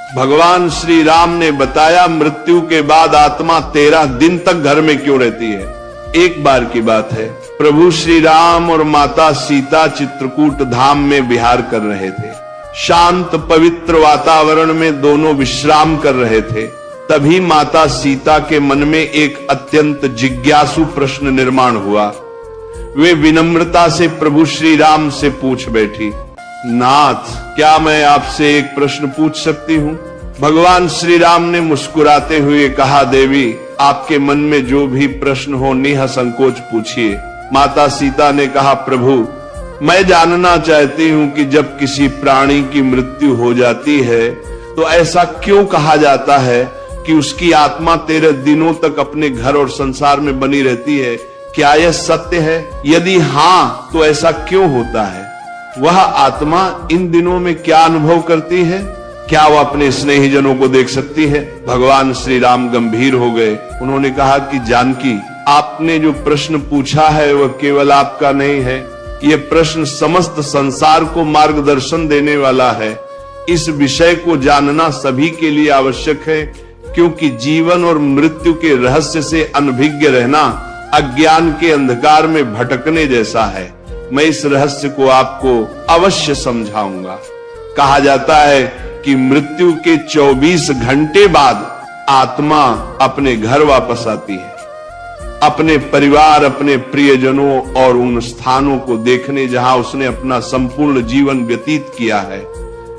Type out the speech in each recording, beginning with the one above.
भगवान श्री राम ने बताया मृत्यु के बाद आत्मा 13 दिन तक घर में क्यों रहती है। एक बार की बात है, प्रभु श्री राम और माता सीता चित्रकूट धाम में विहार कर रहे थे। शांत पवित्र वातावरण में दोनों विश्राम कर रहे थे। तभी माता सीता के मन में एक अत्यंत जिज्ञासु प्रश्न निर्माण हुआ। वे विनम्रता से प्रभु श्री राम से पूछ बैठी, नाथ, क्या मैं आपसे एक प्रश्न पूछ सकती हूँ? भगवान श्री राम ने मुस्कुराते हुए कहा, देवी, आपके मन में जो भी प्रश्न हो निसंकोच पूछिए। माता सीता ने कहा, प्रभु, मैं जानना चाहती हूँ कि जब किसी प्राणी की मृत्यु हो जाती है तो ऐसा क्यों कहा जाता है कि उसकी आत्मा 13 दिनों तक अपने घर और संसार में बनी रहती है? क्या यह सत्य है? यदि हाँ, तो ऐसा क्यों होता है? वह आत्मा इन दिनों में क्या अनुभव करती है? क्या वह अपने स्नेहीजनों को देख सकती है? भगवान श्री राम गंभीर हो गए। उन्होंने कहा कि जानकी, आपने जो प्रश्न पूछा है वह केवल आपका नहीं है, ये प्रश्न समस्त संसार को मार्गदर्शन देने वाला है। इस विषय को जानना सभी के लिए आवश्यक है, क्योंकि जीवन और मृत्यु के रहस्य से अनभिज्ञ रहना अज्ञान के अंधकार में भटकने जैसा है। मैं इस रहस्य को आपको अवश्य समझाऊंगा। कहा जाता है कि मृत्यु के 24 घंटे बाद आत्मा अपने घर वापस आती है, अपने परिवार, अपने प्रियजनों और उन स्थानों को देखने जहां उसने अपना संपूर्ण जीवन व्यतीत किया है।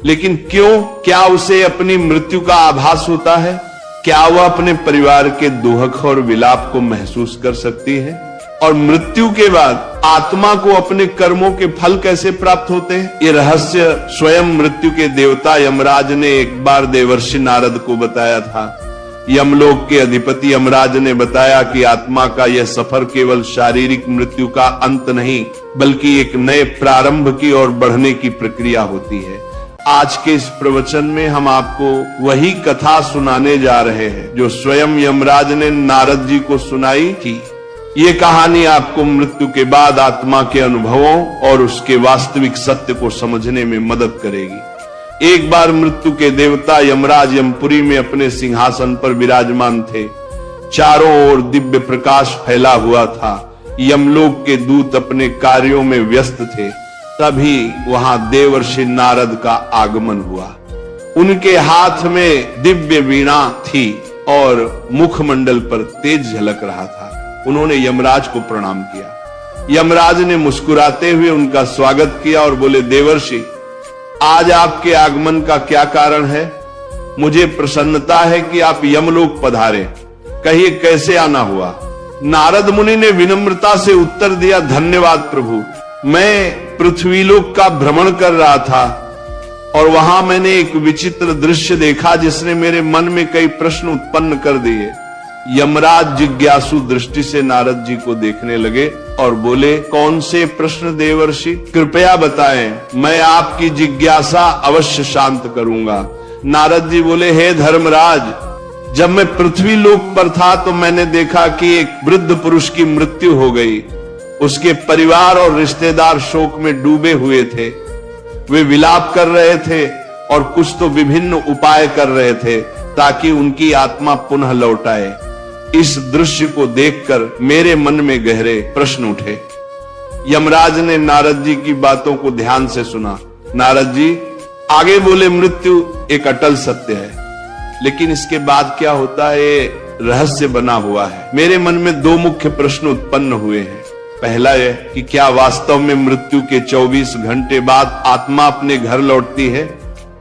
लेकिन क्यों? क्या उसे अपनी मृत्यु का आभास होता है? क्या वह अपने परिवार के दुख और विलाप को महसूस कर सकती है? और मृत्यु के बाद आत्मा को अपने कर्मों के फल कैसे प्राप्त होते हैं? ये रहस्य स्वयं मृत्यु के देवता यमराज ने एक बार देवर्षि नारद को बताया था। यमलोक के अधिपति यमराज ने बताया कि आत्मा का यह सफर केवल शारीरिक मृत्यु का अंत नहीं, बल्कि एक नए प्रारंभ की ओर बढ़ने की प्रक्रिया होती है। आज के इस प्रवचन में हम आपको वही कथा सुनाने जा रहे हैं जो स्वयं यमराज ने नारद जी को सुनाई थी। ये कहानी आपको मृत्यु के बाद आत्मा के अनुभवों और उसके वास्तविक सत्य को समझने में मदद करेगी। एक बार मृत्यु के देवता यमराज यमपुरी में अपने सिंहासन पर विराजमान थे। चारों ओर दिव्य प्रकाश फैला हुआ था। यमलोक के दूत अपने कार्यों में व्यस्त थे। तभी वहां देवर्षि नारद का आगमन हुआ। उनके हाथ में दिव्य वीणा थी और मुखमंडल पर तेज झलक रहा था। उन्होंने यमराज को प्रणाम किया। यमराज ने मुस्कुराते हुए उनका स्वागत किया और बोले, देवर्षि, आज आपके आगमन का क्या कारण है? मुझे प्रसन्नता है कि आप यमलोक पधारे। कहिए, कैसे आना हुआ? नारद मुनि ने विनम्रता से उत्तर दिया, धन्यवाद प्रभु। मैं पृथ्वीलोक का भ्रमण कर रहा था और वहां मैंने एक विचित्र दृश्य देखा जिसने मेरे मन में कई प्रश्न उत्पन्न कर दिए। यमराज जिज्ञासु दृष्टि से नारद जी को देखने लगे और बोले, कौन से प्रश्न देवर्षि? कृपया बताएं, मैं आपकी जिज्ञासा अवश्य शांत करूंगा। नारद जी बोले, हे धर्मराज, जब मैं पृथ्वी लोक पर था तो मैंने देखा कि एक वृद्ध पुरुष की मृत्यु हो गई। उसके परिवार और रिश्तेदार शोक में डूबे हुए थे। वे विलाप कर रहे थे और कुछ तो विभिन्न उपाय कर रहे थे ताकि उनकी आत्मा पुनः लौट आए। इस दृश्य को देखकर मेरे मन में गहरे प्रश्न उठे। यमराज ने नारद जी की बातों को ध्यान से सुना। नारद जी आगे बोले, मृत्यु एक अटल सत्य है, लेकिन इसके बाद क्या होता है ये रहस्य बना हुआ है। मेरे मन में 2 मुख्य प्रश्न उत्पन्न हुए हैं। पहला यह कि क्या वास्तव में मृत्यु के 24 घंटे बाद आत्मा अपने घर लौटती है?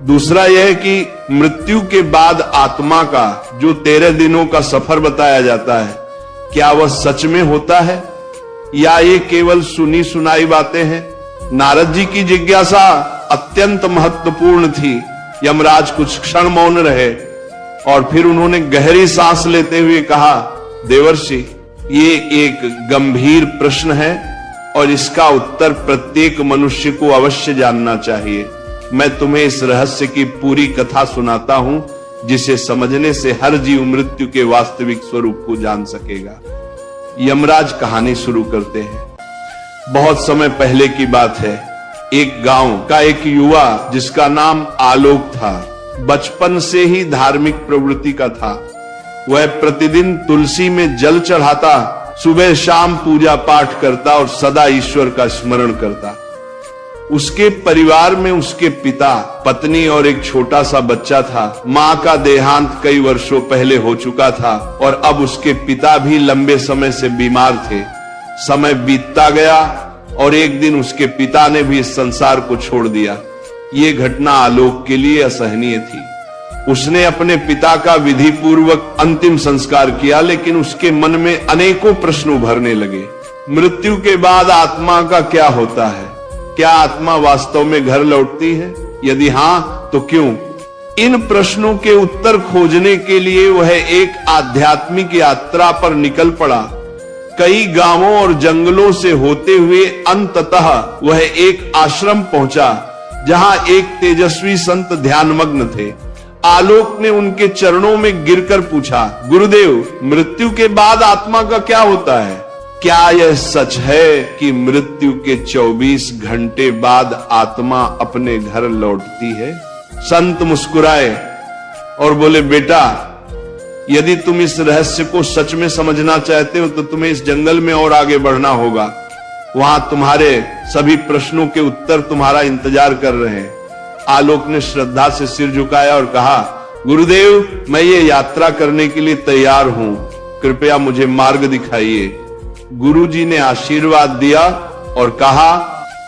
दूसरा यह कि मृत्यु के बाद आत्मा का जो 13 दिनों का सफर बताया जाता है, क्या वह सच में होता है या ये केवल सुनी सुनाई बातें हैं? नारद जी की जिज्ञासा अत्यंत महत्वपूर्ण थी। यमराज कुछ क्षण मौन रहे और फिर उन्होंने गहरी सांस लेते हुए कहा, देवर्षि, ये एक गंभीर प्रश्न है और इसका उत्तर प्रत्येक मनुष्य को अवश्य जानना चाहिए। मैं तुम्हें इस रहस्य की पूरी कथा सुनाता हूं, जिसे समझने से हर जीव मृत्यु के वास्तविक स्वरूप को जान सकेगा। यमराज कहानी शुरू करते हैं। बहुत समय पहले की बात है। एक गांव का एक युवा जिसका नाम आलोक था, बचपन से ही धार्मिक प्रवृत्ति का था। वह प्रतिदिन तुलसी में जल चढ़ाता, सुबह शाम पूजा पाठ करता और सदा ईश्वर का स्मरण करता। उसके परिवार में उसके पिता, पत्नी और एक छोटा सा बच्चा था। मां का देहांत कई वर्षों पहले हो चुका था और अब उसके पिता भी लंबे समय से बीमार थे। समय बीतता गया और एक दिन उसके पिता ने भी इस संसार को छोड़ दिया। ये घटना आलोक के लिए असहनीय थी। उसने अपने पिता का विधि पूर्वक अंतिम संस्कार किया, लेकिन उसके मन में अनेकों प्रश्न उभरने लगे। मृत्यु के बाद आत्मा का क्या होता है? क्या आत्मा वास्तव में घर लौटती है? यदि हां तो क्यों? इन प्रश्नों के उत्तर खोजने के लिए वह एक आध्यात्मिक यात्रा पर निकल पड़ा। कई गांवों और जंगलों से होते हुए अंततः वह एक आश्रम पहुंचा, जहां एक तेजस्वी संत ध्यानमग्न थे। आलोक ने उनके चरणों में गिरकर पूछा, गुरुदेव, मृत्यु के बाद आत्मा का क्या होता है? क्या यह सच है कि मृत्यु के 24 घंटे बाद आत्मा अपने घर लौटती है? संत मुस्कुराए और बोले, बेटा, यदि तुम इस रहस्य को सच में समझना चाहते हो तो तुम्हें इस जंगल में और आगे बढ़ना होगा। वहां तुम्हारे सभी प्रश्नों के उत्तर तुम्हारा इंतजार कर रहे हैं। आलोक ने श्रद्धा से सिर झुकाया और कहा, गुरुदेव, मैं ये यात्रा करने के लिए तैयार हूं, कृपया मुझे मार्ग दिखाइए। गुरुजी ने आशीर्वाद दिया और कहा,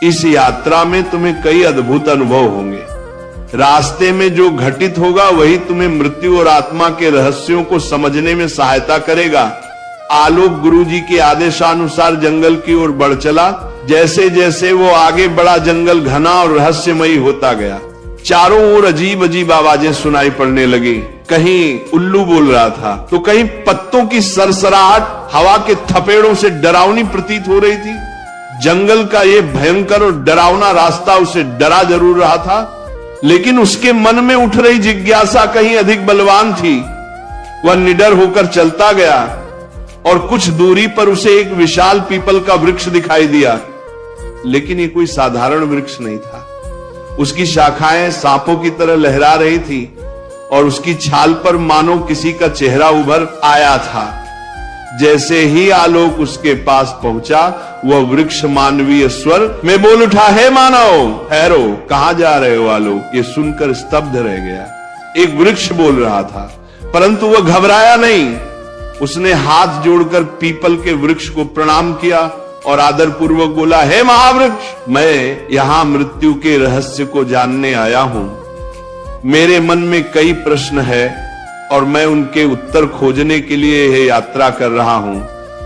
इस यात्रा में तुम्हें कई अद्भुत अनुभव होंगे। रास्ते में जो घटित होगा वही तुम्हें मृत्यु और आत्मा के रहस्यों को समझने में सहायता करेगा। आलोक गुरुजी के आदेशानुसार जंगल की ओर बढ़ चला। जैसे जैसे वो आगे बढ़ा, जंगल घना और रहस्यमयी होता गया। चारों ओर अजीब अजीब आवाजें सुनाई पड़ने लगी। कहीं उल्लू बोल रहा था तो कहीं पत्तों की सरसराहट हवा के थपेड़ों से डरावनी प्रतीत हो रही थी। जंगल का ये भयंकर और डरावना रास्ता उसे डरा जरूर रहा था, लेकिन उसके मन में उठ रही जिज्ञासा कहीं अधिक बलवान थी। वह निडर होकर चलता गया और कुछ दूरी पर उसे एक विशाल पीपल का वृक्ष दिखाई दिया, लेकिन ये कोई साधारण वृक्ष नहीं था। उसकी शाखाएं सांपों की तरह लहरा रही थी और उसकी छाल पर मानो किसी का चेहरा उभर आया था। जैसे ही आलोक उसके पास पहुंचा, वह वृक्ष मानवीय स्वर में बोल उठा, हे मानव, ठहरो, कहां जा रहे हो आलोक? ये सुनकर स्तब्ध रह गया। एक वृक्ष बोल रहा था, परंतु वह घबराया नहीं। उसने हाथ जोड़कर पीपल के वृक्ष को प्रणाम किया और आदरपूर्वक बोला, हे महावृक्ष, मैं यहां मृत्यु के रहस्य को जानने आया हूं। मेरे मन में कई प्रश्न है और मैं उनके उत्तर खोजने के लिए यह यात्रा कर रहा हूं।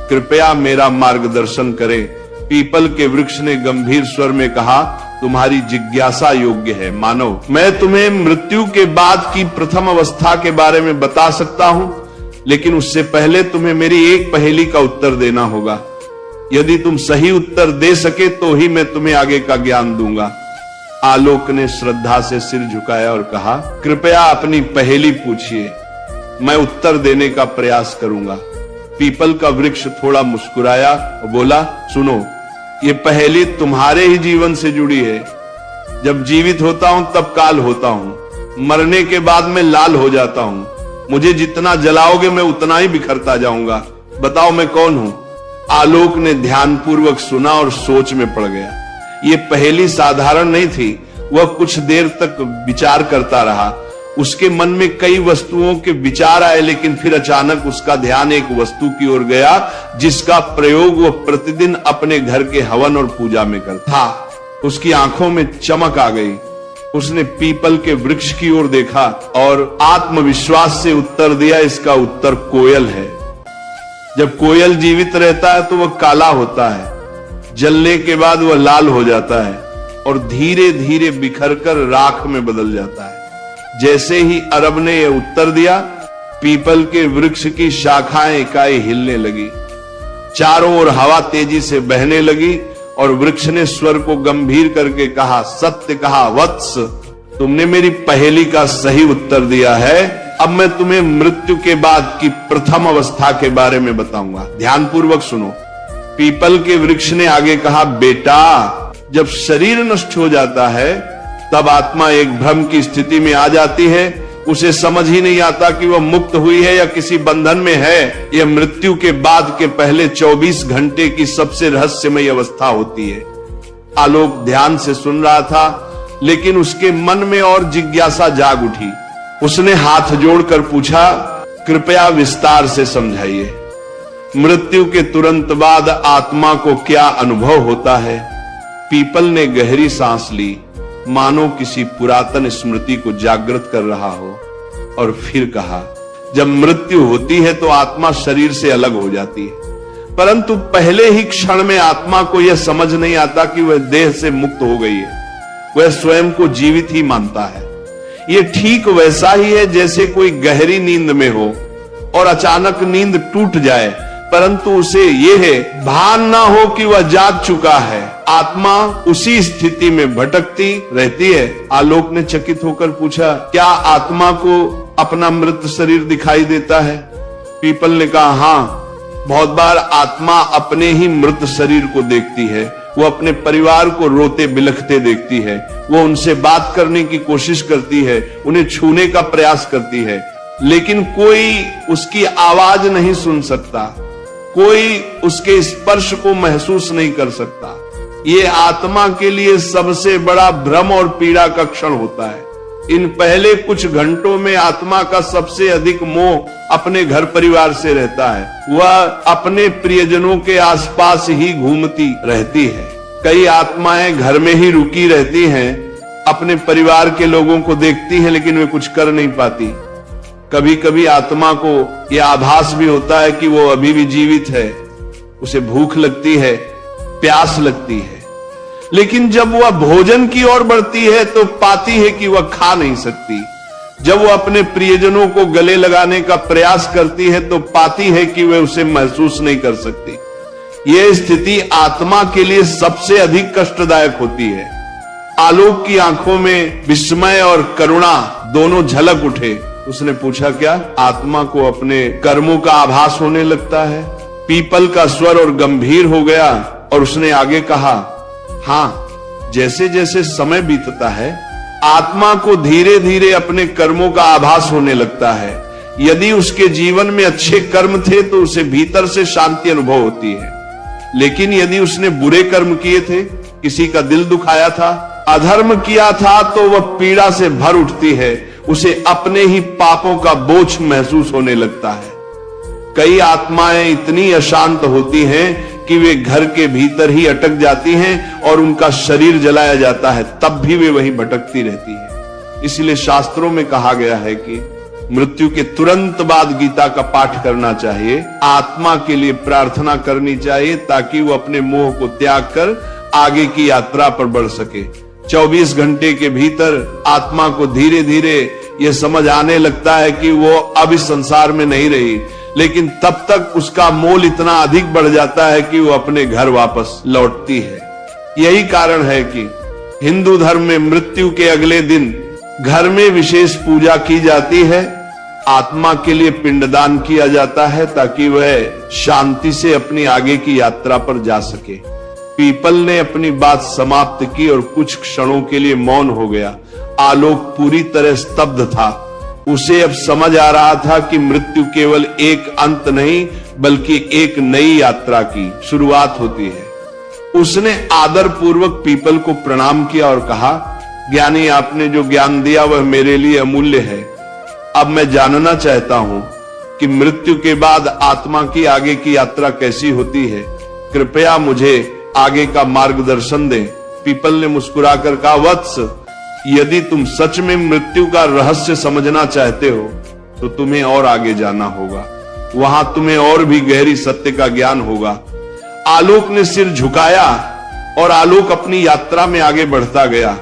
कृपया मेरा मार्गदर्शन करें। पीपल के वृक्ष ने गंभीर स्वर में कहा, तुम्हारी जिज्ञासा योग्य है मानव। मैं तुम्हें मृत्यु के बाद की प्रथम अवस्था के बारे में बता सकता हूं, लेकिन उससे पहले तुम्हें मेरी एक पहेली का उत्तर देना होगा। यदि तुम सही उत्तर दे सके तो ही मैं तुम्हें आगे का ज्ञान दूंगा। आलोक ने श्रद्धा से सिर झुकाया और कहा, कृपया अपनी पहेली पूछिए, मैं उत्तर देने का प्रयास करूंगा। पीपल का वृक्ष थोड़ा मुस्कुराया और बोला, सुनो, ये पहेली तुम्हारे ही जीवन से जुड़ी है। जब जीवित होता हूं तब काल होता हूं, मरने के बाद मैं लाल हो जाता हूं। मुझे जितना जलाओगे मैं उतना ही बिखरता जाऊंगा। बताओ मैं कौन हूं? आलोक ने ध्यानपूर्वक सुना और सोच में पड़ गया। ये पहेली साधारण नहीं थी। वह कुछ देर तक विचार करता रहा। उसके मन में कई वस्तुओं के विचार आए, लेकिन फिर अचानक उसका ध्यान एक वस्तु की ओर गया जिसका प्रयोग वह प्रतिदिन अपने घर के हवन और पूजा में करता था। उसकी आंखों में चमक आ गई। उसने पीपल के वृक्ष की ओर देखा और आत्मविश्वास से उत्तर दिया, इसका उत्तर कोयल है। जब कोयल जीवित रहता है तो वह काला होता है, जलने के बाद वह लाल हो जाता है और धीरे धीरे बिखरकर राख में बदल जाता है। जैसे ही अरब ने यह उत्तर दिया, पीपल के वृक्ष की शाखाएं इकाई हिलने लगी। चारों ओर हवा तेजी से बहने लगी और वृक्ष ने स्वर को गंभीर करके कहा, सत्य कहा वत्स, तुमने मेरी पहेली का सही उत्तर दिया है। अब मैं तुम्हें मृत्यु के बाद की प्रथम अवस्था के बारे में बताऊंगा, ध्यानपूर्वक सुनो। पीपल के वृक्ष ने आगे कहा, बेटा, जब शरीर नष्ट हो जाता है तब आत्मा एक भ्रम की स्थिति में आ जाती है। उसे समझ ही नहीं आता कि वह मुक्त हुई है या किसी बंधन में है। यह मृत्यु के बाद के पहले 24 घंटे की सबसे रहस्यमय अवस्था होती है। आलोक ध्यान से सुन रहा था, लेकिन उसके मन में और जिज्ञासा जाग उठी। उसने हाथ जोड़कर पूछा, कृपया विस्तार से समझाइए, मृत्यु के तुरंत बाद आत्मा को क्या अनुभव होता है? पीपल ने गहरी सांस ली, मानो किसी पुरातन स्मृति को जागृत कर रहा हो, और फिर कहा, जब मृत्यु होती है तो आत्मा शरीर से अलग हो जाती है, परंतु पहले ही क्षण में आत्मा को यह समझ नहीं आता कि वह देह से मुक्त हो गई है। वह स्वयं को जीवित ही मानता है। यह ठीक वैसा ही है जैसे कोई गहरी नींद में हो और अचानक नींद टूट जाए, परंतु उसे यह भान ना हो कि वह जाग चुका है। आत्मा उसी स्थिति में भटकती रहती है। आलोक ने चकित होकर पूछा, क्या आत्मा को अपना मृत शरीर दिखाई देता है? पीपल ने कहा, हाँ, बहुत बार आत्मा अपने ही मृत शरीर को देखती है। वो अपने परिवार को रोते बिलखते देखती है। वो उनसे बात करने की कोशिश करती है, उन्हें छूने का प्रयास करती है, लेकिन कोई उसकी आवाज नहीं सुन सकता, कोई उसके स्पर्श को महसूस नहीं कर सकता। ये आत्मा के लिए सबसे बड़ा भ्रम और पीड़ा का क्षण होता है। इन पहले कुछ घंटों में आत्मा का सबसे अधिक मोह अपने घर परिवार से रहता है। वह अपने प्रियजनों के आसपास ही घूमती रहती है। कई आत्माएं घर में ही रुकी रहती हैं, अपने परिवार के लोगों को देखती हैं, लेकिन वे कुछ कर नहीं पाती। कभी कभी आत्मा को यह आभास भी होता है कि वो अभी भी जीवित है, उसे भूख लगती है, प्यास लगती है, लेकिन जब वह भोजन की ओर बढ़ती है तो पाती है कि वह खा नहीं सकती। जब वह अपने प्रियजनों को गले लगाने का प्रयास करती है तो पाती है कि वह उसे महसूस नहीं कर सकती। यह स्थिति आत्मा के लिए सबसे अधिक कष्टदायक होती है। आलोक की आंखों में विस्मय और करुणा दोनों झलक उठे। उसने पूछा, क्या आत्मा को अपने कर्मों का आभास होने लगता है? पीपल का स्वर और गंभीर हो गया और उसने आगे कहा, हाँ, जैसे जैसे समय बीतता है आत्मा को धीरे धीरे अपने कर्मों का आभास होने लगता है। यदि उसके जीवन में अच्छे कर्म थे तो उसे भीतर से शांति अनुभव होती है, लेकिन यदि उसने बुरे कर्म किए थे, किसी का दिल दुखाया था, अधर्म किया था, तो वह पीड़ा से भर उठती है। उसे अपने ही पापों का बोझ महसूस होने लगता है। कई आत्माएं इतनी अशांत होती हैं कि वे घर के भीतर ही अटक जाती हैं और उनका शरीर जलाया जाता है, तब भी वे वहीं भटकती रहती हैं। इसलिए शास्त्रों में कहा गया है कि मृत्यु के तुरंत बाद गीता का पाठ करना चाहिए, आत्मा के लिए प्रार्थना करनी चाहिए, ताकि वो अपने मोह को त्याग कर आगे की यात्रा पर बढ़ सके। 24 घंटे के भीतर आत्मा को धीरे धीरे यह समझ आने लगता है कि वो अब इस संसार में नहीं रही, लेकिन तब तक उसका मोल इतना अधिक बढ़ जाता है कि वो अपने घर वापस लौटती है। यही कारण है कि हिंदू धर्म में मृत्यु के अगले दिन घर में विशेष पूजा की जाती है, आत्मा के लिए पिंडदान किया जाता है, ताकि वह शांति से अपनी आगे की यात्रा पर जा सके। पीपल ने अपनी बात समाप्त की और कुछ क्षणों के लिए मौन हो गया। आलोक पूरी तरह स्तब्ध था। उसे अब समझ आ रहा था कि मृत्यु केवल एक अंत नहीं, बल्कि एक नई यात्रा की शुरुआत होती है। उसने आदर पूर्वक पीपल को प्रणाम किया और कहा, ज्ञानी, आपने जो ज्ञान दिया वह मेरे लिए अमूल्य है। अब मैं जानना चाहता हूं कि मृत्यु के बाद आत्मा की आगे की यात्रा कैसी होती है। कृपया मुझे आगे का मार्गदर्शन दें। पीपल ने मुस्कुराकर कहा, वत्स, यदि तुम सच में मृत्यु का रहस्य समझना चाहते हो तो तुम्हें और आगे जाना होगा। वहां तुम्हें और भी गहरी सत्य का ज्ञान होगा। आलोक ने सिर झुकाया और आलोक अपनी यात्रा में आगे बढ़ता गया।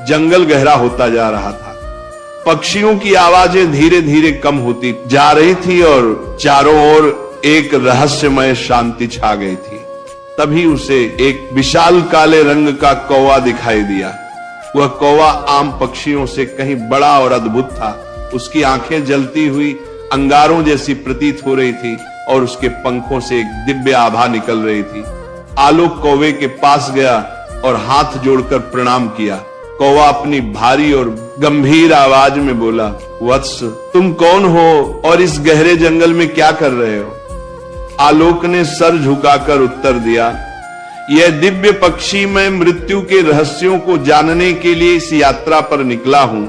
जंगल गहरा होता जा रहा था। पक्षियों की आवाजें धीरे धीरे कम होती जा रही थी और चारों ओर एक रहस्यमय शांति छा गई थी। तभी उसे एक विशाल काले रंग का कौवा दिखाई दिया। वह कौवा आम पक्षियों से कहीं बड़ा और अद्भुत था। उसकी आंखें जलती हुई अंगारों जैसी प्रतीत हो रही थी और उसके पंखों से एक दिव्य आभा निकल रही थी। आलोक कौवे के पास गया और हाथ जोड़कर प्रणाम किया। कौवा अपनी भारी और गंभीर आवाज में बोला, वत्स तुम कौन हो और इस गहरे जंगल में क्या कर रहे हो? आलोक ने सर झुकाकर उत्तर दिया, यह दिव्य पक्षी, मैं मृत्यु के रहस्यों को जानने के लिए इस यात्रा पर निकला हूं।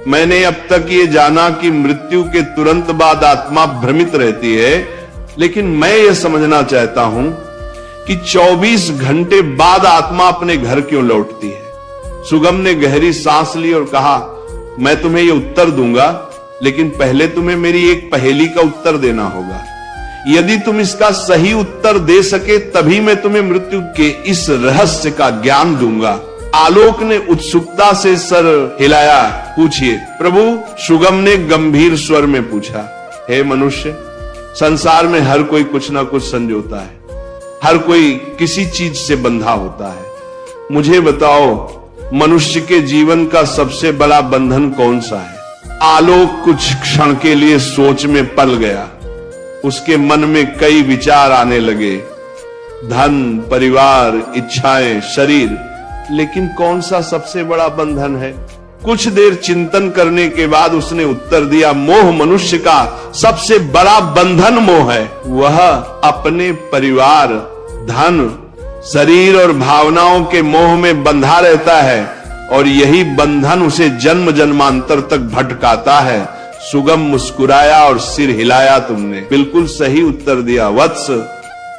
मैंने अब तक ये जाना कि मृत्यु के तुरंत बाद आत्मा भ्रमित रहती है, लेकिन मैं ये समझना चाहता हूं कि 24 घंटे बाद आत्मा अपने घर क्यों लौटती है। सुगम ने गहरी सांस ली और कहा, मैं तुम्हें ये उत्तर दूंगा, लेकिन पहले तुम्हें मेरी एक पहेली का उत्तर देना होगा। यदि तुम इसका सही उत्तर दे सके तभी मैं तुम्हें मृत्यु के इस रहस्य का ज्ञान दूंगा। आलोक ने उत्सुकता से सर हिलाया। पूछिए प्रभु, सुगम ने गंभीर स्वर में पूछा। हे मनुष्य, संसार में हर कोई कुछ ना कुछ संजोता है, हर कोई किसी चीज से बंधा होता है। मुझे बताओ, मनुष्य के जीवन का सबसे बड़ा बंधन कौन सा है? आलोक कुछ क्षण के लिए सोच में पल गया। उसके मन में कई विचार आने लगे, धन, परिवार, इच्छाएं, शरीर, लेकिन कौन सा सबसे बड़ा बंधन है? कुछ देर चिंतन करने के बाद उसने उत्तर दिया, मोह मनुष्य का सबसे बड़ा बंधन मोह है। वह अपने परिवार, धन, शरीर और भावनाओं के मोह में बंधा रहता है और यही बंधन उसे जन्म जन्मांतर तक भटकाता है। सुगम मुस्कुराया और सिर हिलाया। तुमने बिल्कुल सही उत्तर दिया वत्स।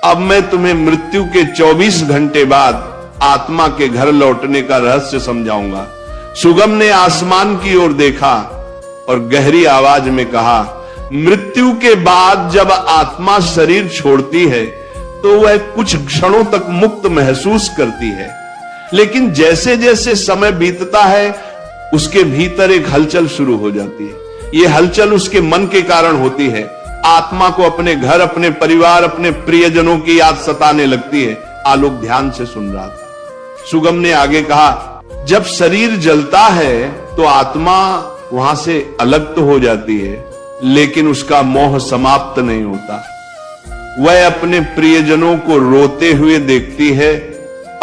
अब मैं तुम्हें मृत्यु के 24 घंटे बाद आत्मा के घर लौटने का रहस्य समझाऊंगा। सुगम ने आसमान की ओर देखा और गहरी आवाज में कहा, मृत्यु के बाद जब आत्मा शरीर छोड़ती है तो वह कुछ क्षणों तक मुक्त महसूस करती है, लेकिन जैसे जैसे समय बीतता है उसके भीतर एक हलचल शुरू हो जाती है। ये हलचल उसके मन के कारण होती है। आत्मा को अपने घर, अपने परिवार, अपने प्रियजनों की याद सताने लगती है। आलोक ध्यान से सुन रहा था। सुगम ने आगे कहा, जब शरीर जलता है तो आत्मा वहां से अलग तो हो जाती है, लेकिन उसका मोह समाप्त नहीं होता। वह अपने प्रियजनों को रोते हुए देखती है,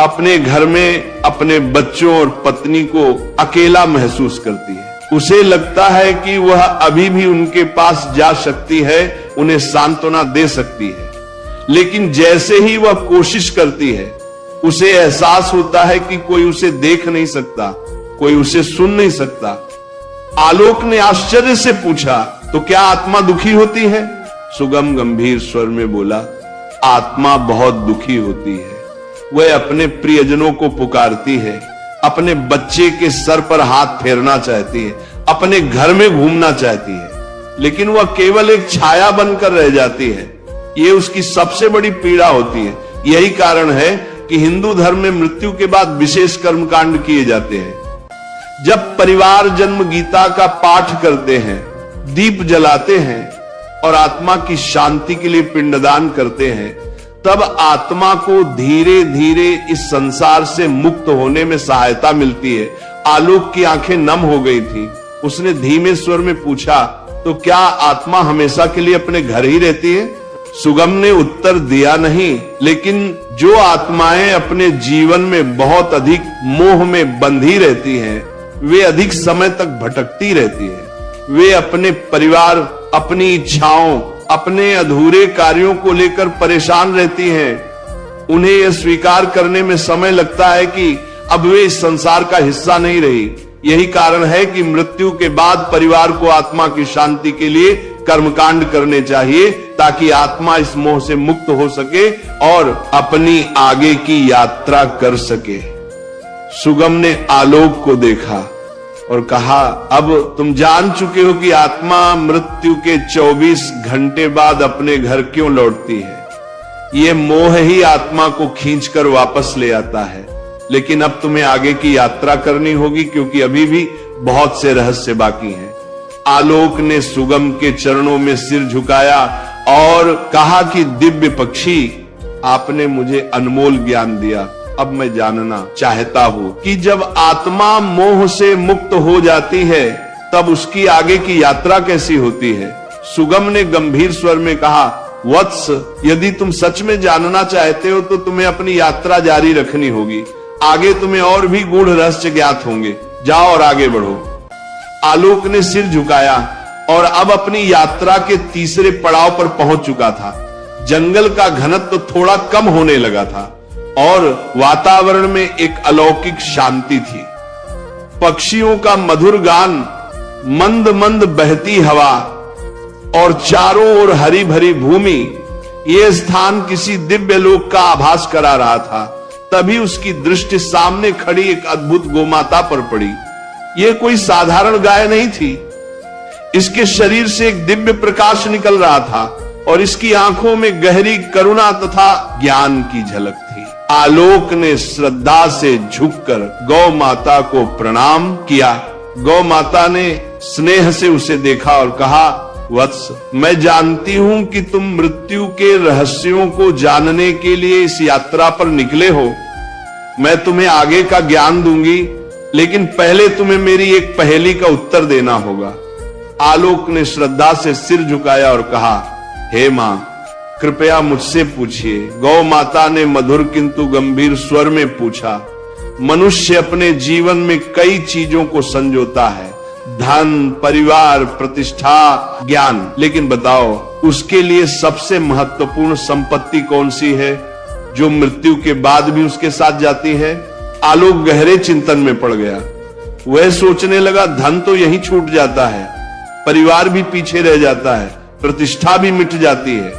अपने घर में अपने बच्चों और पत्नी को अकेला महसूस करती है। उसे लगता है कि वह अभी भी उनके पास जा सकती है, उन्हें सांत्वना दे सकती है, लेकिन जैसे ही वह कोशिश करती है उसे एहसास होता है कि कोई उसे देख नहीं सकता, कोई उसे सुन नहीं सकता। आलोक ने आश्चर्य से पूछा, तो क्या आत्मा दुखी होती है? सुगम गंभीर स्वर में बोला, आत्मा बहुत दुखी होती है। वह अपने प्रियजनों को पुकारती है, अपने बच्चे के सर पर हाथ फेरना चाहती है, अपने घर में घूमना चाहती है, लेकिन वह केवल एक छाया बनकर रह जाती है। ये उसकी सबसे बड़ी पीड़ा होती है। यही कारण है कि हिंदू धर्म में मृत्यु के बाद विशेष कर्मकांड किए जाते हैं। जब परिवार जन्म गीता का पाठ करते हैं, दीप जलाते हैं और आत्मा की शांति के लिए पिंडदान करते हैं, तब आत्मा को धीरे धीरे इस संसार से मुक्त होने में सहायता मिलती है। आलोक की आंखें नम हो गई थी। उसने धीमे स्वर में पूछा, तो क्या आत्मा हमेशा के लिए अपने घर ही रहती है? सुगम ने उत्तर दिया नहीं, लेकिन जो आत्माएं अपने जीवन में बहुत अधिक मोह में बंधी रहती हैं, वे अधिक समय तक भटकती रहती है। वे अपने परिवार, अपनी इच्छाओं, अपने अधूरे कार्यों को लेकर परेशान रहती हैं। उन्हें यह स्वीकार करने में समय लगता है कि अब वे इस संसार का हिस्सा नहीं रही। यही कारण है कि मृत्यु के बाद परिवार को आत्मा की शांति के लिए कर्मकांड करने चाहिए, ताकि आत्मा इस मोह से मुक्त हो सके और अपनी आगे की यात्रा कर सके। सुगम ने आलोक को देखा और कहा, अब तुम जान चुके हो कि आत्मा मृत्यु के 24 घंटे बाद अपने घर क्यों लौटती है। ये मोह ही आत्मा को खींचकर वापस ले आता है। लेकिन अब तुम्हें आगे की यात्रा करनी होगी, क्योंकि अभी भी बहुत से रहस्य बाकी हैं। आलोक ने सुगम के चरणों में सिर झुकाया और कहा कि दिव्य पक्षी, आपने मुझे अनमोल ज्ञान दिया। अब मैं जानना चाहता हूं कि जब आत्मा मोह से मुक्त हो जाती है तब उसकी आगे की यात्रा कैसी होती है। सुगम ने गंभीर स्वर में कहा, वत्स, यदि तुम सच में जानना चाहते हो तो तुम्हें अपनी यात्रा जारी रखनी होगी। आगे तुम्हें और भी गूढ़ रहस्य ज्ञात होंगे। जाओ और आगे बढ़ो। आलोक ने सिर झुकाया और अब अपनी यात्रा के तीसरे पड़ाव पर पहुंच चुका था। जंगल का घनत्व थोड़ा कम होने लगा था और वातावरण में एक अलौकिक शांति थी। पक्षियों का मधुर गान, मंद मंद बहती हवा और चारों ओर हरी भरी भूमि, यह स्थान किसी दिव्य लोक का आभास करा रहा था। तभी उसकी दृष्टि सामने खड़ी एक अद्भुत गोमाता पर पड़ी। यह कोई साधारण गाय नहीं थी। इसके शरीर से एक दिव्य प्रकाश निकल रहा था और इसकी आंखों में गहरी करुणा तथा ज्ञान की झलक थी। आलोक ने श्रद्धा से झुककर गौ माता को प्रणाम किया। गौ माता ने स्नेह से उसे देखा और कहा, वत्स, मैं जानती हूं कि तुम मृत्यु के रहस्यों को जानने के लिए इस यात्रा पर निकले हो। मैं तुम्हें आगे का ज्ञान दूंगी, लेकिन पहले तुम्हें मेरी एक पहेली का उत्तर देना होगा। आलोक ने श्रद्धा से सिर झुकाया और कहा, हे मां, कृपया मुझसे पूछिए। गौ माता ने मधुर किंतु गंभीर स्वर में पूछा। मनुष्य अपने जीवन में कई चीजों को संजोता है, धन, परिवार, प्रतिष्ठा, ज्ञान, लेकिन बताओ उसके लिए सबसे महत्वपूर्ण संपत्ति कौन सी है जो मृत्यु के बाद भी उसके साथ जाती है? आलोक गहरे चिंतन में पड़ गया। वह सोचने लगा, धन तो यहीं छूट जाता है, परिवार भी पीछे रह जाता है, प्रतिष्ठा भी मिट जाती है,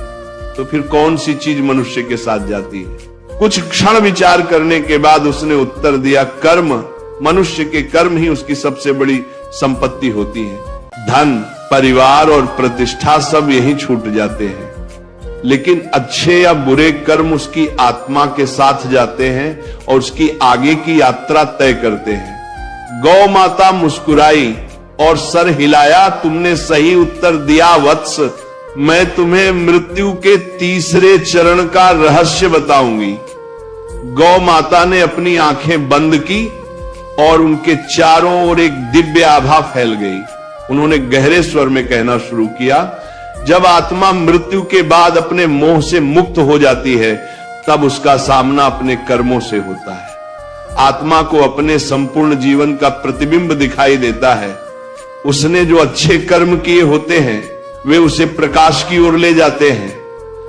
तो फिर कौन सी चीज मनुष्य के साथ जाती है? कुछ क्षण विचार करने के बाद उसने उत्तर दिया, कर्म। मनुष्य के कर्म ही उसकी सबसे बड़ी संपत्ति होती है। धन, परिवार और प्रतिष्ठा सब यहीं छूट जाते हैं, लेकिन अच्छे या बुरे कर्म उसकी आत्मा के साथ जाते हैं और उसकी आगे की यात्रा तय करते हैं। गौ माता मुस्कुराई और सर हिलाया। तुमने सही उत्तर दिया वत्स। मैं तुम्हें मृत्यु के तीसरे चरण का रहस्य बताऊंगी। गौ माता ने अपनी आंखें बंद की और उनके चारों ओर एक दिव्य आभा फैल गई। उन्होंने गहरे स्वर में कहना शुरू किया, जब आत्मा मृत्यु के बाद अपने मोह से मुक्त हो जाती है, तब उसका सामना अपने कर्मों से होता है। आत्मा को अपने संपूर्ण जीवन का प्रतिबिंब दिखाई देता है। उसने जो अच्छे कर्म किए होते हैं वे उसे प्रकाश की ओर ले जाते हैं,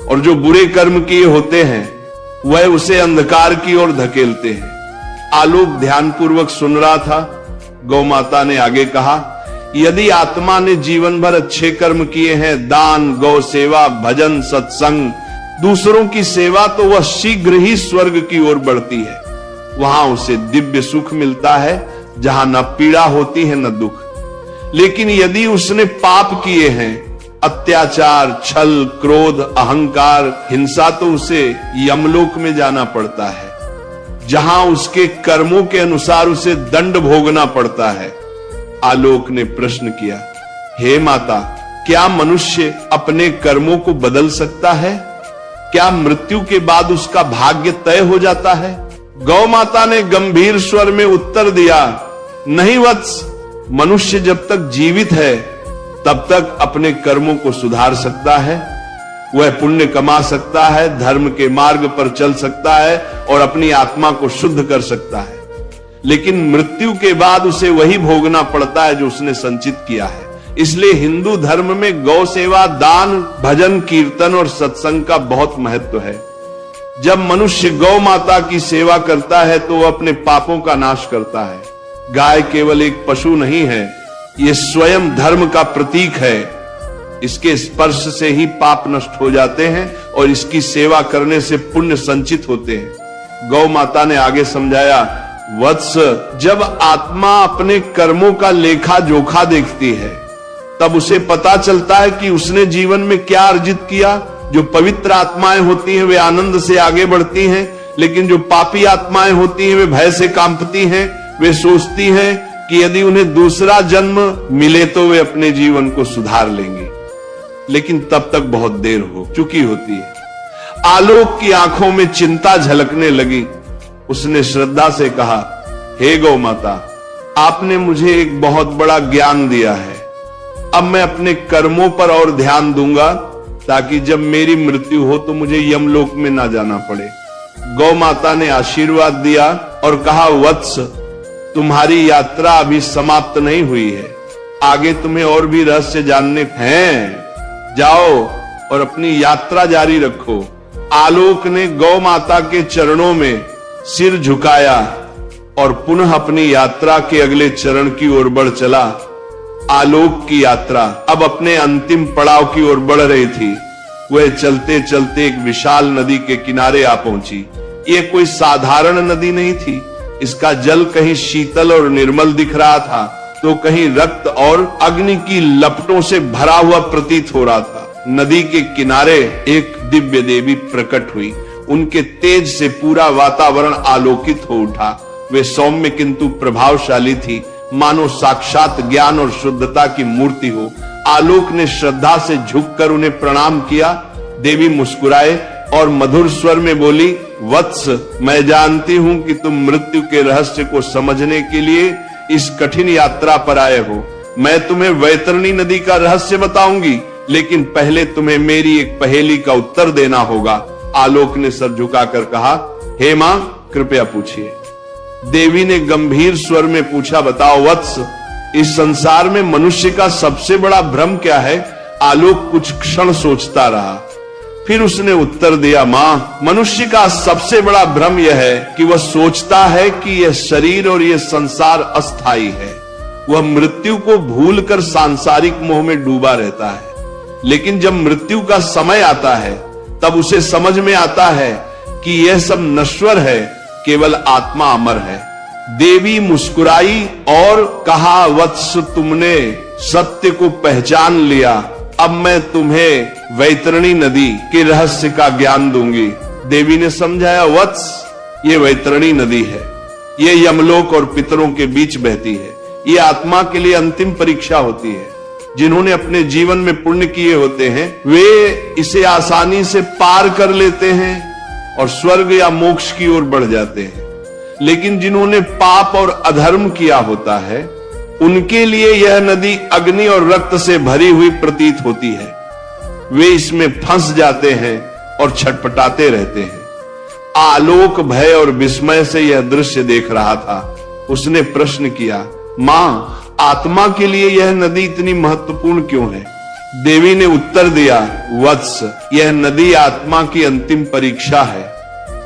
और जो बुरे कर्म किए होते हैं वह उसे अंधकार की ओर धकेलते हैं। आलोक ध्यानपूर्वक सुन रहा था। गौ माता ने आगे कहा, यदि आत्मा ने जीवन भर अच्छे कर्म किए हैं, दान, गौ सेवा, भजन, सत्संग, दूसरों की सेवा, तो वह शीघ्र ही स्वर्ग की ओर बढ़ती है। वहां उसे दिव्य सुख मिलता है, जहां न पीड़ा होती है न दुख। लेकिन यदि उसने पाप किए हैं, अत्याचार, छल, क्रोध, अहंकार, हिंसा, तो उसे यमलोक में जाना पड़ता है, जहां उसके कर्मों के अनुसार उसे दंड भोगना पड़ता है। आलोक ने प्रश्न किया, हे माता, क्या मनुष्य अपने कर्मों को बदल सकता है? क्या मृत्यु के बाद उसका भाग्य तय हो जाता है? गौ माता ने गंभीर स्वर में उत्तर दिया, नहीं वत्स, मनुष्य जब तक जीवित है तब तक अपने कर्मों को सुधार सकता है। वह पुण्य कमा सकता है, धर्म के मार्ग पर चल सकता है और अपनी आत्मा को शुद्ध कर सकता है। लेकिन मृत्यु के बाद उसे वही भोगना पड़ता है जो उसने संचित किया है। इसलिए हिंदू धर्म में गौ सेवा, दान, भजन, कीर्तन और सत्संग का बहुत महत्व है। जब मनुष्य गौ माता की सेवा करता है तो वह अपने पापों का नाश करता है। गाय केवल एक पशु नहीं है, ये स्वयं धर्म का प्रतीक है। इसके स्पर्श से ही पाप नष्ट हो जाते हैं और इसकी सेवा करने से पुण्य संचित होते हैं। गौ माता ने आगे समझाया, वत्स, जब आत्मा अपने कर्मों का लेखा जोखा देखती है, तब उसे पता चलता है कि उसने जीवन में क्या अर्जित किया। जो पवित्र आत्माएं होती हैं वे आनंद से आगे बढ़ती हैं, लेकिन जो पापी आत्माएं होती हैं वे भय से कांपती हैं। वे सोचती हैं कि यदि उन्हें दूसरा जन्म मिले तो वे अपने जीवन को सुधार लेंगे, लेकिन तब तक बहुत देर हो चुकी होती है। आलोक की आंखों में चिंता झलकने लगी। उसने श्रद्धा से कहा, हे गौ माता, आपने मुझे एक बहुत बड़ा ज्ञान दिया है। अब मैं अपने कर्मों पर और ध्यान दूंगा, ताकि जब मेरी मृत्यु हो तो मुझे यमलोक में ना जाना पड़े। गौ माता ने आशीर्वाद दिया और कहा, वत्स, तुम्हारी यात्रा अभी समाप्त नहीं हुई है, आगे तुम्हें और भी रहस्य जानने हैं। जाओ और अपनी यात्रा जारी रखो। आलोक ने गौ माता के चरणों में सिर झुकाया और पुनः अपनी यात्रा के अगले चरण की ओर बढ़ चला। आलोक की यात्रा अब अपने अंतिम पड़ाव की ओर बढ़ रही थी। वह चलते चलते एक विशाल नदी के किनारे आ पहुंची। यह कोई साधारण नदी नहीं थी। इसका जल कहीं शीतल और निर्मल दिख रहा था, तो कहीं रक्त और अग्नि की लपटों से भरा हुआ प्रतीत हो रहा था। नदी के किनारे एक दिव्य देवी प्रकट हुई। उनके तेज से पूरा वातावरण आलोकित हो उठा। वे सौम्य किंतु प्रभावशाली थी, मानो साक्षात ज्ञान और शुद्धता की मूर्ति हो। आलोक ने श्रद्धा से झुककर उन्हें प्रणाम किया। देवी मुस्कुराए और मधुर स्वर में बोली, वत्स, मैं जानती हूं कि तुम मृत्यु के रहस्य को समझने के लिए इस कठिन यात्रा पर आए हो। मैं तुम्हें वैतरणी नदी का रहस्य बताऊंगी, लेकिन पहले तुम्हें मेरी एक पहेली का उत्तर देना होगा। आलोक ने सर झुकाकर कहा, हे मां, कृपया पूछिए। देवी ने गंभीर स्वर में पूछा, बताओ वत्स, इस संसार में मनुष्य का सबसे बड़ा भ्रम क्या है? आलोक कुछ क्षण सोचता रहा, फिर उसने उत्तर दिया, मां, मनुष्य का सबसे बड़ा भ्रम यह है कि वह सोचता है कि यह शरीर और यह संसार अस्थायी है। वह मृत्यु को भूलकर सांसारिक मोह में डूबा रहता है। लेकिन जब मृत्यु का समय आता है, तब उसे समझ में आता है कि यह सब नश्वर है, केवल आत्मा अमर है। देवी मुस्कुराई और कहा, वत्स, तुमने सत्य को पहचान लिया। अब मैं तुम्हें वैतरणी नदी के रहस्य का ज्ञान दूंगी। देवी ने समझाया, वत्स, ये वैतरणी नदी है। ये यमलोक और पितरों के बीच बहती है। ये आत्मा के लिए अंतिम परीक्षा होती है। जिन्होंने अपने जीवन में पुण्य किए होते हैं, वे इसे आसानी से पार कर लेते हैं और स्वर्ग या मोक्ष की ओर बढ़ जाते हैं। लेकिन जिन्होंने पाप और अधर्म किया होता है, उनके लिए यह नदी अग्नि और रक्त से भरी हुई प्रतीत होती है। वे इसमें फंस जाते हैं और छटपटाते रहते हैं। आलोक भय और विस्मय से यह दृश्य देख रहा था। उसने प्रश्न किया, मां, आत्मा के लिए यह नदी इतनी महत्वपूर्ण क्यों है? देवी ने उत्तर दिया, वत्स, यह नदी आत्मा की अंतिम परीक्षा है।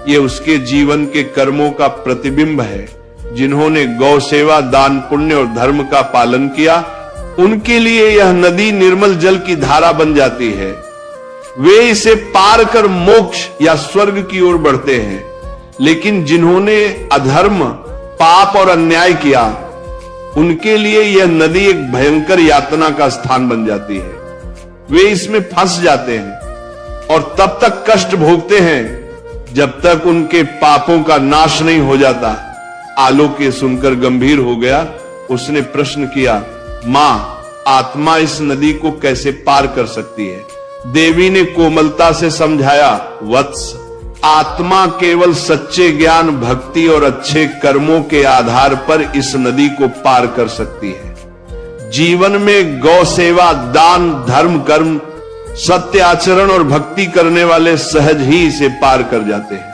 यह उसके जीवन के कर्मों का प्रतिबिंब है। जिन्होंने गौ सेवा, दान, पुण्य और धर्म का पालन किया, उनके लिए यह नदी निर्मल जल की धारा बन जाती है। वे इसे पार कर मोक्ष या स्वर्ग की ओर बढ़ते हैं। लेकिन जिन्होंने अधर्म, पाप और अन्याय किया, उनके लिए यह नदी एक भयंकर यातना का स्थान बन जाती है। वे इसमें फंस जाते हैं और तब तक कष्ट भोगते हैं जब तक उनके पापों का नाश नहीं हो जाता। आलोक ये सुनकर गंभीर हो गया। उसने प्रश्न किया, मां, आत्मा इस नदी को कैसे पार कर सकती है? देवी ने कोमलता से समझाया, वत्स, आत्मा केवल सच्चे ज्ञान, भक्ति और अच्छे कर्मों के आधार पर इस नदी को पार कर सकती है। जीवन में गौ सेवा, दान, धर्म, कर्म, सत्य आचरण और भक्ति करने वाले सहज ही इसे पार कर जाते हैं।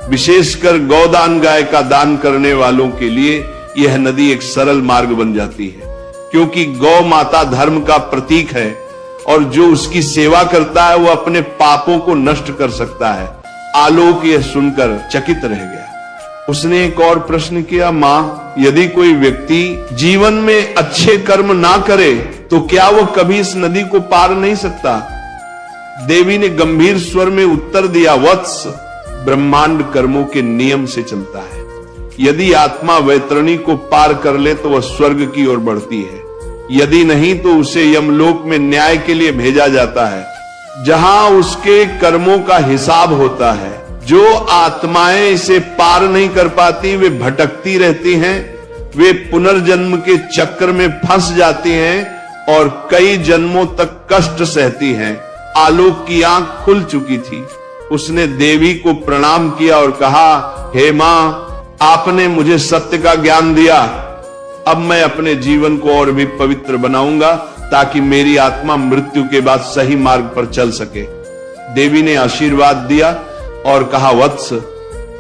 विशेषकर गौदान, गाय का दान करने वालों के लिए यह नदी एक सरल मार्ग बन जाती है, क्योंकि गौ माता धर्म का प्रतीक है और जो उसकी सेवा करता है वह अपने पापों को नष्ट कर सकता है। आलोक यह सुनकर चकित रह गया। उसने एक और प्रश्न किया, मां, यदि कोई व्यक्ति जीवन में अच्छे कर्म ना करे तो क्या वह कभी इस नदी को पार नहीं सकता? देवी ने गंभीर स्वर में उत्तर दिया, वत्स, ब्रह्मांड कर्मों के नियम से चलता है। यदि आत्मा वैतरणी को पार कर ले तो वह स्वर्ग की ओर बढ़ती है। यदि नहीं तो उसे यमलोक में न्याय के लिए भेजा जाता है, जहां उसके कर्मों का हिसाब होता है। जो आत्माएं इसे पार नहीं कर पाती, वे भटकती रहती हैं। वे पुनर्जन्म के चक्र में फंस जाती हैं और कई जन्मों तक कष्ट सहती हैं। आलोक की आंख खुल चुकी थी। उसने देवी को प्रणाम किया और कहा, हे मां, आपने मुझे सत्य का ज्ञान दिया। अब मैं अपने जीवन को और भी पवित्र बनाऊंगा ताकि मेरी आत्मा मृत्यु के बाद सही मार्ग पर चल सके। देवी ने आशीर्वाद दिया और कहा, वत्स,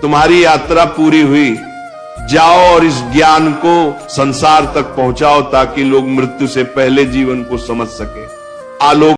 तुम्हारी यात्रा पूरी हुई। जाओ और इस ज्ञान को संसार तक पहुंचाओ ताकि लोग मृत्यु से पहले जीवन को समझ सके। आलोक